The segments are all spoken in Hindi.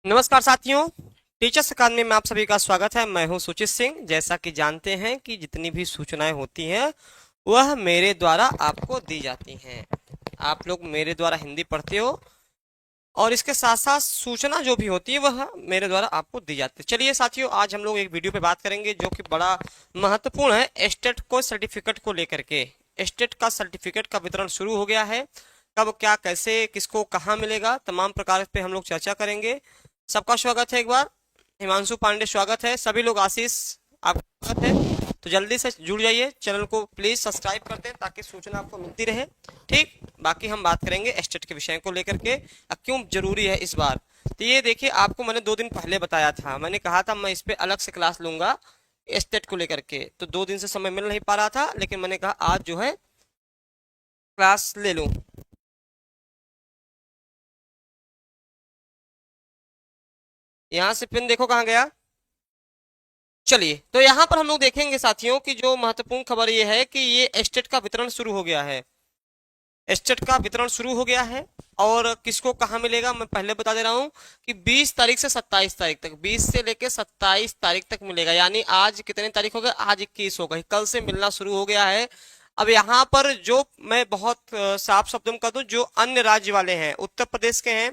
नमस्कार साथियों। टीचर्स अकादमी में आप सभी का स्वागत है। मैं हूं सुचित सिंह। जैसा कि जानते हैं कि जितनी भी सूचनाएं होती हैं वह मेरे द्वारा आपको दी जाती हैं। आप लोग मेरे द्वारा हिंदी पढ़ते हो और इसके साथ साथ सूचना जो भी होती है वह मेरे द्वारा आपको दी जाती है। चलिए साथियों, आज हम लोग एक वीडियो पे बात करेंगे जो कि बड़ा महत्वपूर्ण है। एस्टेट को सर्टिफिकेट को लेकर के एस्टेट का सर्टिफिकेट का वितरण शुरू हो गया है। कब, क्या, कैसे, किसको, कहाँ मिलेगा, तमाम प्रकार पे हम लोग चर्चा करेंगे। सबका स्वागत है एक बार। हिमांशु पांडे स्वागत है। सभी लोग, आशीष आपका स्वागत है। तो जल्दी से जुड़ जाइए, चैनल को प्लीज सब्सक्राइब कर दें ताकि सूचना आपको मिलती रहे। ठीक, बाकी हम बात करेंगे एस्टेट के विषय को लेकर के क्यों जरूरी है इस बार। तो ये देखिए, आपको मैंने 2 दिन पहले बताया था, मैंने कहा था मैं इस पे अलग से क्लास लूंगा एस्टेट को लेकर के। तो 2 दिन से समय मिल नहीं पा रहा था, लेकिन मैंने कहा आज जो है क्लास ले लूं। यहाँ से पिन देखो कहाँ गया। चलिए, तो यहाँ पर हम लोग देखेंगे साथियों कि जो महत्वपूर्ण खबर ये है कि ये एस्टेट का वितरण शुरू हो गया है। एस्टेट का वितरण शुरू हो गया है और किसको कहाँ मिलेगा मैं पहले बता दे रहा हूँ कि 20 तारीख से 27 तारीख तक, 20 से लेकर 27 तारीख तक मिलेगा। यानी आज कितनी तारीख हो गई, आज 21 हो गई, कल से मिलना शुरू हो गया है। अब यहाँ पर जो मैं बहुत साफ शब्दों में कह दूं, जो अन्य राज्य वाले हैं, उत्तर प्रदेश के हैं,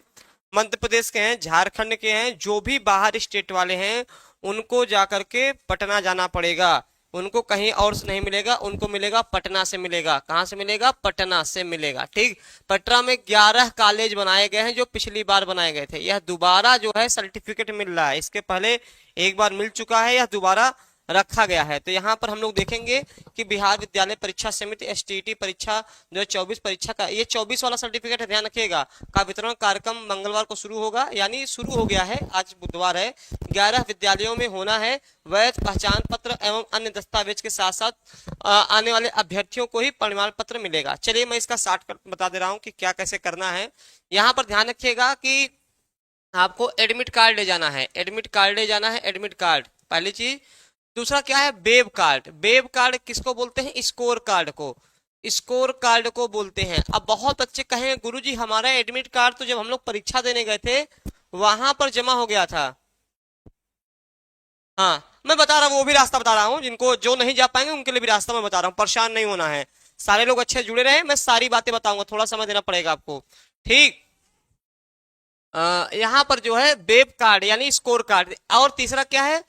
मध्य प्रदेश के हैं, झारखंड के हैं, जो भी बाहर स्टेट वाले हैं उनको जाकर के पटना जाना पड़ेगा। उनको कहीं और से नहीं मिलेगा, उनको मिलेगा पटना से मिलेगा। कहाँ से मिलेगा? पटना से मिलेगा। ठीक, पटना में 11 कॉलेज बनाए गए हैं जो पिछली बार बनाए गए थे। यह दोबारा जो है सर्टिफिकेट मिल रहा है। इसके पहले एक बार मिल चुका है, यह दोबारा रखा गया है। तो यहाँ पर हम लोग देखेंगे कि बिहार विद्यालय परीक्षा समिति एसटीईटी परीक्षा 2024 परीक्षा का ये 24 वाला सर्टिफिकेट है, ध्यान रखिएगा, का वितरण कार्यक्रम मंगलवार को शुरू होगा। यानी शुरू हो गया है, आज बुधवार है। 11 विद्यालयों में होना है। वैध पहचान पत्र एवं अन्य दस्तावेज के साथ साथ आने वाले अभ्यर्थियों को ही प्रमाण पत्र मिलेगा। चलिए, मैं इसका शॉर्टकट बता दे रहा हूँ कि क्या कैसे करना है। यहाँ पर ध्यान रखिएगा कि आपको एडमिट कार्ड ले जाना है। एडमिट कार्ड ले जाना है, एडमिट कार्ड पहली चीज। दूसरा क्या है? Web card. वेब कार्ड किसको बोलते हैं? स्कोर कार्ड को। स्कोर कार्ड को बोलते हैं। अब बहुत बच्चे कहें गुरुजी हमारा एडमिट कार्ड तो जब हम लोग परीक्षा देने गए थे वहां पर जमा हो गया था। हाँ, मैं बता रहा हूँ, वो भी रास्ता बता रहा हूँ। जिनको जो नहीं जा पाएंगे उनके लिए भी रास्ता मैं बता रहा हूँ, परेशान नहीं होना है। सारे लोग अच्छे जुड़े रहे, मैं सारी बातें बताऊंगा, थोड़ा समय देना पड़ेगा आपको। ठीक, यहाँ पर जो है वेब कार्ड यानी स्कोर कार्ड। और तीसरा क्या है?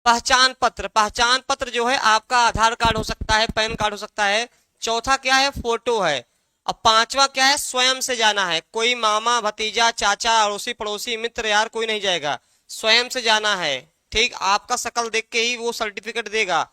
पहचान पत्र। पहचान पत्र जो है आपका आधार कार्ड हो सकता है, पैन कार्ड हो सकता है। चौथा क्या है? फोटो है। और पांचवा क्या है? स्वयं से जाना है। कोई मामा, भतीजा, चाचा, अड़ोसी पड़ोसी, मित्र यार कोई नहीं जाएगा, स्वयं से जाना है। ठीक, आपका शकल देख के ही वो सर्टिफिकेट देगा।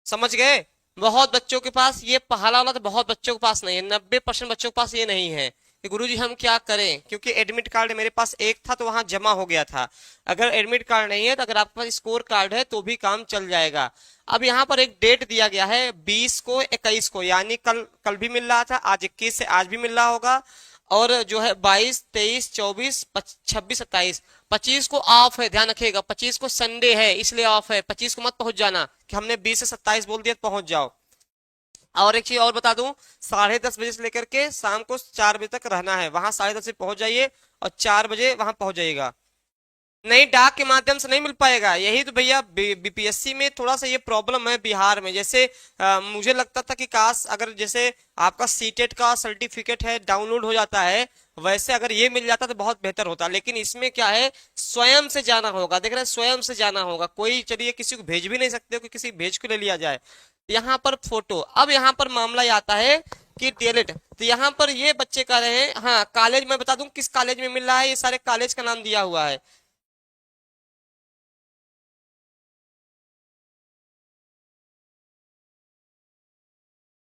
समझ गए? बहुत बच्चों के पास ये पहला वाला तो बहुत बच्चों के पास नहीं है, 90% बच्चों के पास ये नहीं है कि गुरुजी हम क्या करें, क्योंकि एडमिट कार्ड मेरे पास एक था तो वहां जमा हो गया था। अगर एडमिट कार्ड नहीं है तो अगर आपके पास स्कोर कार्ड है तो भी काम चल जाएगा। अब यहाँ पर एक डेट दिया गया है 20 को 21 को, यानी कल कल भी मिल रहा था, आज 21 से आज भी मिल रहा होगा। और जो है 22, 23, 24, 26, 27, 25 को ऑफ है। ध्यान रखिएगा, 25 को संडे है इसलिए ऑफ है। 25 को मत पहुंच जाना कि हमने 20 से 27 बोल दिया तो पहुंच जाओ। और एक चीज और बता दूं, 10:30 बजे से लेकर के शाम को 4 बजे तक रहना है वहां। 10:30 बजे पहुंच जाइए और 4 बजे वहां पहुंच जाइएगा। नहीं, डाक के माध्यम से नहीं मिल पाएगा। यही तो भैया बीपीएससी में थोड़ा सा ये प्रॉब्लम है बिहार में। जैसे मुझे लगता था कि काश अगर जैसे आपका सीटेट का सर्टिफिकेट है डाउनलोड हो जाता है, वैसे अगर ये मिल जाता तो बहुत बेहतर होता। लेकिन इसमें क्या है, स्वयं से जाना होगा। देख रहे हैं, स्वयं से जाना होगा। कोई चलिए किसी को भेज भी नहीं सकते हो कि किसी भेज को ले लिया जाए। यहाँ पर फोटो। अब यहाँ पर मामला ये आता है कि डीएलएड। तो यहाँ पर ये बच्चे कह रहे हैं, हाँ कॉलेज मैं बता दूं किस कॉलेज में मिल रहा है। ये सारे कॉलेज का नाम दिया हुआ है।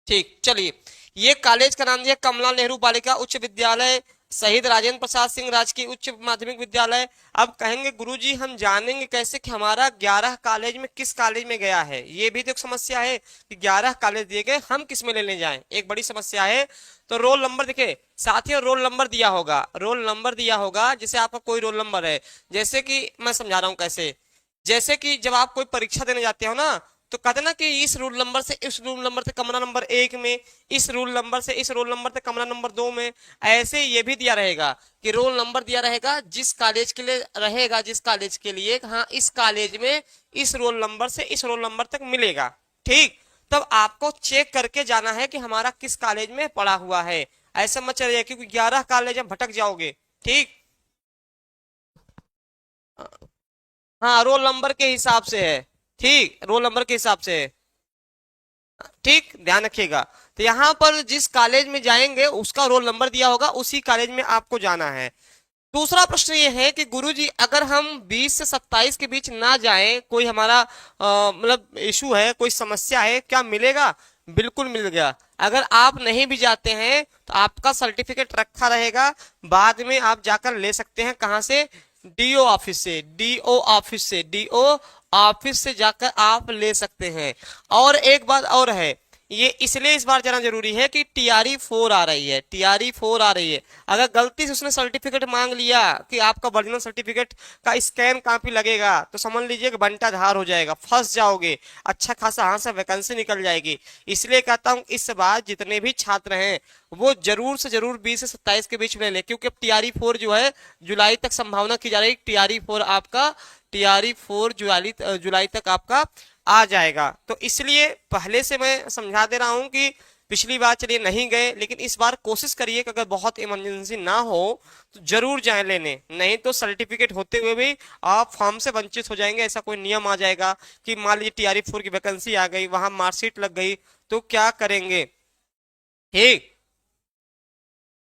ठीक, चलिए, ये कॉलेज का नाम दिया कमला नेहरू बालिका उच्च विद्यालय, शहीद राजेंद्र प्रसाद सिंह राजकीय उच्च माध्यमिक विद्यालय। अब कहेंगे गुरुजी हम जानेंगे कैसे कि हमारा 11 कॉलेज में किस कॉलेज में गया है? ये भी तो एक समस्या है कि 11 कॉलेज दिए गए, हम किस में लेने जाएं, एक बड़ी समस्या है। तो रोल नंबर देखिए साथियों, रोल नंबर दिया होगा, रोल नंबर दिया होगा। जैसे आपका कोई रोल नंबर है, जैसे कि मैं समझा रहा हूं कैसे। जैसे कि जब आप कोई परीक्षा देने जाते हो ना, तो कहते ना कि इस रोल नंबर से इस रोल नंबर से कमरा नंबर 1 में, इस रोल नंबर से इस रोल नंबर से कमरा नंबर 2 में। ऐसे ये भी दिया रहेगा कि रोल नंबर दिया रहेगा जिस कॉलेज के लिए रहेगा, जिस कॉलेज के लिए, हाँ इस कॉलेज में इस रोल नंबर से इस रोल नंबर तक मिलेगा। ठीक, तब आपको चेक करके जाना है कि हमारा किस कॉलेज में पड़ा हुआ है। ऐसा मत चलिए क्योंकि 11 कॉलेज में भटक जाओगे। ठीक, हाँ रोल नंबर के हिसाब से है। ठीक, रोल नंबर के हिसाब से है। ठीक, ध्यान रखिएगा। तो यहाँ पर जिस कॉलेज में जाएंगे उसका रोल नंबर दिया होगा, उसी कॉलेज में आपको जाना है। दूसरा प्रश्न ये है कि गुरुजी अगर हम 20 से 27 के बीच ना जाएं, कोई हमारा मतलब इशू है, कोई समस्या है, क्या मिलेगा? बिल्कुल मिल गया। अगर आप नहीं भी जाते हैं तो आपका सर्टिफिकेट रखा रहेगा, बाद में आप जाकर ले सकते हैं। कहां से? डीओ ऑफिस से, डीओ ऑफिस से, डीओ ऑफिस से जाकर आप ले सकते हैं। और एक बात और है, ये इसलिए इस बार जाना जरूरी है कि टीआरई 4 आ रही है, टीआरई 4 आ रही है। अगर गलती से उसने सर्टिफिकेट मांग लिया कि आपका ओरिजिनल सर्टिफिकेट का स्कैन कॉपी लगेगा, तो समझ लीजिए कि बंटा धार हो जाएगा, फंस जाओगे, अच्छा खासा हाथ से वैकेंसी निकल जाएगी। इसलिए कहता हूं इस बार जितने भी छात्र हैं वो जरूर से जरूर 20 से 27 के बीच में ले, क्योंकि अब टीआरई 4 जो है जुलाई तक संभावना की जा रही है। टीआरई 4 आपका, टीआरई 4 जुलाई तक आपका आ जाएगा। तो इसलिए पहले से मैं समझा दे रहा हूं कि पिछली बार चलिए नहीं गए, लेकिन इस बार कोशिश करिए कि अगर बहुत इमरजेंसी ना हो तो जरूर जाएं लेने, नहीं तो सर्टिफिकेट होते हुए भी आप फॉर्म से वंचित हो जाएंगे। ऐसा कोई नियम आ जाएगा कि मान लीजिए टीआरई 4 की वैकेंसी आ गई, वहां मार्कशीट लग गई, तो क्या करेंगे? ठीक,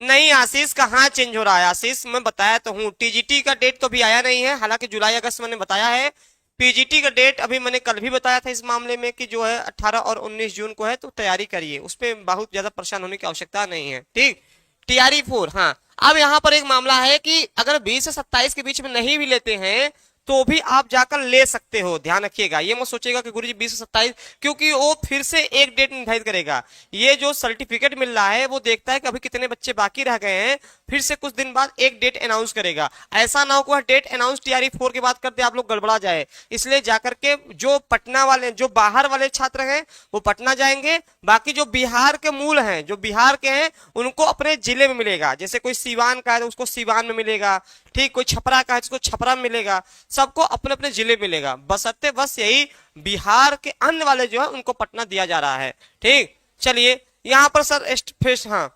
नहीं आशीष कहाँ चेंज हो रहा है? आशीष मैं बताया तो हूँ, टीजीटी का डेट तो अभी आया नहीं है, हालांकि जुलाई अगस्त मैंने बताया है। पीजीटी का डेट अभी मैंने कल भी बताया था इस मामले में कि जो है 18 और 19 जून को है, तो तैयारी करिए, उसमें बहुत ज्यादा परेशान होने की आवश्यकता नहीं है। ठीक, टीआरई 4। हाँ, अब यहाँ पर एक मामला है कि अगर 20 से 27 के बीच में नहीं भी लेते हैं तो भी आप जाकर ले सकते हो। ध्यान रखिएगा, ये मत सोचिएगा कि गुरुजी 20 से 27, क्योंकि वो फिर से एक डेट निर्धारित करेगा। ये जो सर्टिफिकेट मिल रहा है वो देखता है कि अभी कितने बच्चे बाकी रह गए हैं, फिर से कुछ दिन बाद एक डेट अनाउंस करेगा। ऐसा ना हो कि डेट अनाउंस टीआरई 4 के बाद करते आप लोग गड़बड़ा जाए। इसलिए जाकर के जो पटना वाले, जो बाहर वाले छात्र हैं वो पटना जाएंगे, बाकी जो बिहार के मूल हैं, जो बिहार के हैं, उनको अपने जिले में मिलेगा। जैसे कोई सीवान का है तो उसको सीवान में मिलेगा, ठीक, कोई छपरा का है तो उसको छपरा में मिलेगा, सबको अपने अपने जिले मिलेगा। बसते बस यही बिहार के अन्य वाले जो है उनको पटना दिया जा रहा है। ठीक, चलिए यहाँ पर सर हाँ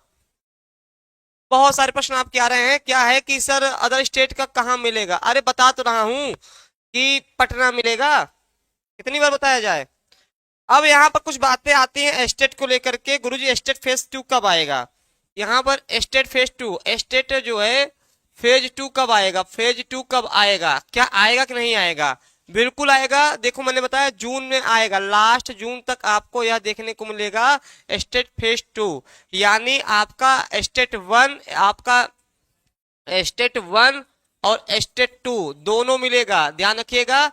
बहुत सारे प्रश्न आपके आ रहे हैं, क्या है कि सर अदर स्टेट का कहाँ मिलेगा? अरे बता तो रहा हूं कि पटना मिलेगा, कितनी बार बताया जाए। अब यहाँ पर कुछ बातें आती हैं स्टेट को लेकर के, गुरुजी स्टेट फेज 2 कब आएगा? यहाँ पर स्टेट फेज 2, स्टेट जो है फेज 2 कब आएगा? फेज 2 कब आएगा? क्या आएगा कि नहीं आएगा? बिल्कुल आएगा। देखो मैंने बताया जून में आएगा, लास्ट जून तक आपको यह देखने को मिलेगा स्टेट फेज 2। यानी आपका स्टेट 1, आपका स्टेट 1 और स्टेट 2 दोनों मिलेगा। ध्यान रखिएगा,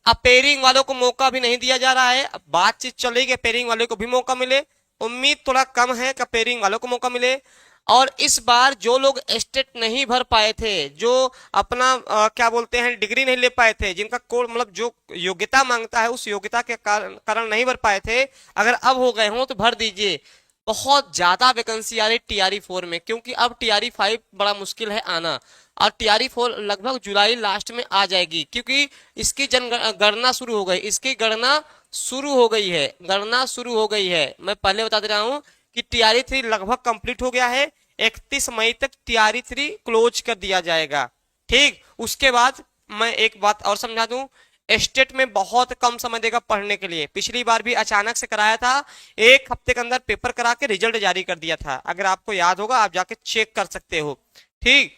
अपेयरिंग वालों को मौका भी नहीं दिया जा रहा है, बातचीत चलेगी अपेयरिंग वालों को भी मौका मिले। उम्मीद थोड़ा कम है कि अपेयरिंग वालों को मौका मिले। और इस बार जो लोग स्टेट नहीं भर पाए थे, जो अपना क्या बोलते हैं डिग्री नहीं ले पाए थे, जिनका कोड मतलब जो योग्यता मांगता है उस योग्यता के कारण नहीं भर पाए थे, अगर अब हो गए हो तो भर दीजिए। बहुत ज्यादा वैकेंसी आ रही टीआरई 4 में, क्योंकि अब टीआरई 5 बड़ा मुश्किल है आना, और टीआरई 4 लगभग जुलाई लास्ट में आ जाएगी, क्योंकि इसकी गणना शुरू हो गई, इसकी गणना शुरू हो गई है, गणना शुरू हो गई है। मैं पहले बता दे रहा हूं कि टीआरई 3 लगभग कंप्लीट हो गया है, 31 मई तक टीआरई 3 क्लोज कर दिया जाएगा। ठीक, उसके बाद मैं एक बात और समझा दूं, स्टेट में बहुत कम समय देगा पढ़ने के लिए। पिछली बार भी अचानक से कराया था, एक हफ्ते के अंदर पेपर करा के रिजल्ट जारी कर दिया था, अगर आपको याद होगा आप जाके चेक कर सकते हो। ठीक,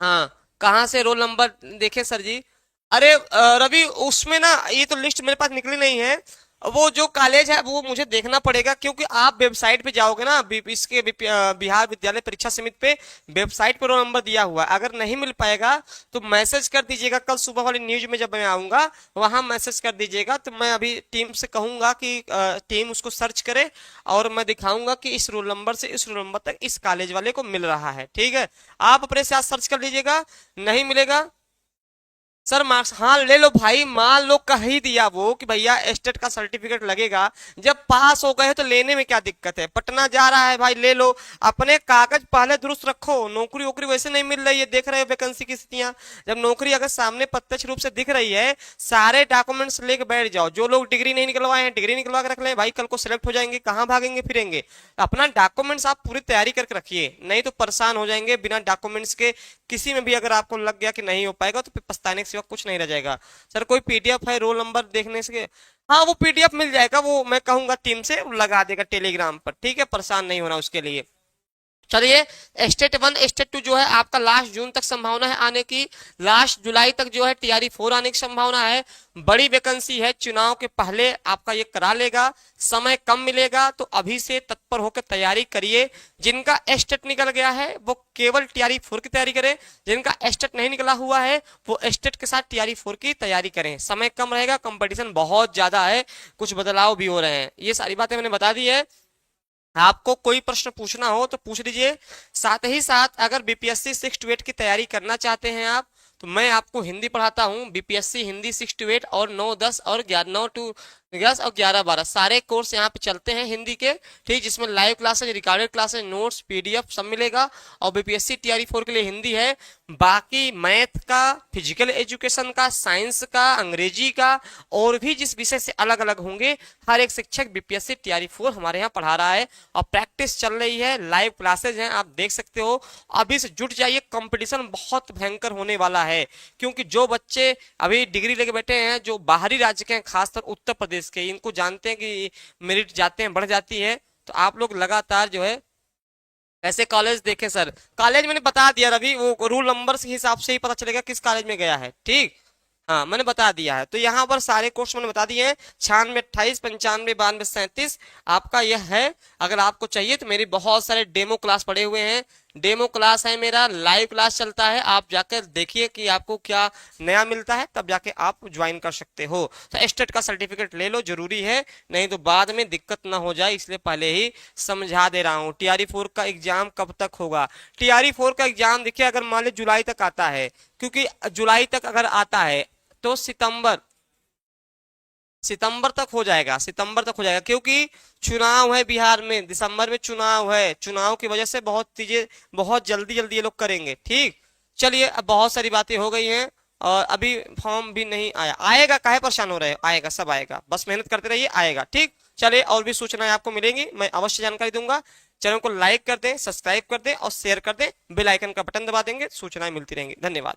हाँ कहाँ से रोल नंबर देखे सर जी? अरे रवि उसमें ना ये तो लिस्ट मेरे पास निकली नहीं है, वो जो कॉलेज है वो मुझे देखना पड़ेगा, क्योंकि आप वेबसाइट पे जाओगे ना, इसके बिहार विद्यालय परीक्षा समिति पे वेबसाइट पे रोल नंबर दिया हुआ है। अगर नहीं मिल पाएगा तो मैसेज कर दीजिएगा, कल सुबह वाली न्यूज में जब मैं आऊंगा वहां मैसेज कर दीजिएगा, तो मैं अभी टीम से कहूंगा कि टीम उसको सर्च करे, और मैं दिखाऊंगा कि इस रोल नंबर से इस रोल नंबर तक इस कॉलेज वाले को मिल रहा है। ठीक है, आप अपने साथ सर्च कर लीजिएगा, नहीं मिलेगा सर मार्क्स, हाँ ले लो भाई, मान लो कह ही दिया वो कि भैया एस्टेट का सर्टिफिकेट लगेगा, जब पास हो गए तो लेने में क्या दिक्कत है, पटना जा रहा है भाई ले लो, अपने कागज पहले दुरुस्त रखो, नौकरी वोकरी वैसे नहीं मिल रही है, देख रहे हो वैकेंसी की स्थितियां, जब नौकरी अगर सामने प्रत्यक्ष रूप से दिख रही है, सारे डॉक्यूमेंट्स लेके बैठ जाओ, जो लोग डिग्री नहीं निकलवाए हैं डिग्री निकलवा के रख ले भाई, कल को सिलेक्ट हो जाएंगे, कहाँ भागेंगे फिरेंगे, अपना डॉक्यूमेंट्स आप पूरी तैयारी करके रखिए, नहीं तो परेशान हो जाएंगे बिना डॉक्यूमेंट्स के, किसी में भी अगर आपको लग गया कि नहीं हो पाएगा तो फिर पछताने के सिवा कुछ नहीं रह जाएगा। सर कोई पीडीएफ है रोल नंबर देखने से, हाँ वो पीडीएफ मिल जाएगा, वो मैं कहूंगा टीम से लगा देगा टेलीग्राम पर, ठीक है, परेशान नहीं होना उसके लिए। चलिए, स्टेट 1 स्टेट 2 जो है आपका लास्ट जून तक संभावना है आने की, लास्ट जुलाई तक जो है टीआरई 4 आने की संभावना है, बड़ी वैकेंसी है, चुनाव के पहले आपका ये करा लेगा, समय कम मिलेगा तो अभी से तत्पर होकर तैयारी करिए, जिनका स्टेट निकल गया है वो केवल टीआरई 4 की तैयारी करें, जिनका स्टेट नहीं निकला हुआ है वो स्टेट के साथ टीआरई 4 की तैयारी करें, समय कम रहेगा, कंपटीशन बहुत ज्यादा है, कुछ बदलाव भी हो रहे हैं, ये सारी बातें मैंने बता दी है। आपको कोई प्रश्न पूछना हो तो पूछ लीजिए, साथ ही साथ अगर बीपीएससी 6 to 8 की तैयारी करना चाहते हैं आप, तो मैं आपको हिंदी पढ़ाता हूँ, बीपीएससी हिंदी 6 to 8 और 9 10 और 11 9 to 10 और 11 12 सारे कोर्स यहाँ पे चलते हैं हिंदी के, ठीक, जिसमें live classes, recorded classes, notes, PDF सब मिलेगा, और बीपीएससी टीआरई 4 के लिए हिंदी है, बाकी मैथ का, फिजिकल एजुकेशन का, साइंस का, अंग्रेजी का, और भी जिस विषय से अलग अलग होंगे, हर एक शिक्षक बीपीएससी टीआरई 4 हमारे यहाँ पढ़ा रहा है, और प्रैक्टिस चल रही है, लाइव क्लासेज हैं, आप देख सकते हो, अभी से जुट जाइए, कंपटीशन बहुत भयंकर होने वाला है, क्योंकि जो बच्चे अभी डिग्री लेके बैठे हैं, जो बाहरी राज्य के हैं, खासकर उत्तर प्रदेश के, इनको जानते हैं कि मेरिट जाते हैं बढ़ जाती है, तो आप लोग लगातार जो है ऐसे कॉलेज देखें सर, कॉलेज मैंने बता दिया रवि, वो रूल नंबर के हिसाब से ही पता चलेगा किस कॉलेज में गया है, ठीक, हाँ मैंने बता दिया है, तो यहाँ पर सारे कोर्स मैंने बता दिए हैं, 96 28 95 92 37 आपका यह है, अगर आपको चाहिए तो मेरी बहुत सारे डेमो क्लास पड़े हुए हैं, डेमो क्लास है मेरा, लाइव क्लास चलता है, आप जाकर देखिए कि आपको क्या नया मिलता है, तब जाके आप ज्वाइन कर सकते हो, तो स्टेट का सर्टिफिकेट ले लो, जरूरी है, नहीं तो बाद में दिक्कत ना हो जाए, इसलिए पहले ही समझा दे रहा हूँ। टीआरई 4 का एग्जाम कब तक होगा, टीआरई 4 का एग्जाम देखिए, अगर मान ली जुलाई तक आता है, क्योंकि जुलाई तक अगर आता है तो सितंबर सितंबर तक हो जाएगा, सितंबर तक हो जाएगा, क्योंकि चुनाव है बिहार में, दिसंबर में चुनाव है, चुनाव की वजह से बहुत चीजें बहुत जल्दी जल्दी ये लोग करेंगे, ठीक। चलिए, अब बहुत सारी बातें हो गई हैं, और अभी फॉर्म भी नहीं आया, आएगा, काहे परेशान हो रहे हो, आएगा, सब आएगा, बस मेहनत करते रहिए, आएगा, ठीक। चलिए, और भी सूचनाएं आपको मिलेंगी, मैं अवश्य जानकारी दूंगा, चैनल को लाइक कर दें, सब्सक्राइब कर दें और शेयर कर दें, बेल आइकन का बटन दबा देंगे, सूचनाएं मिलती रहेंगी, धन्यवाद।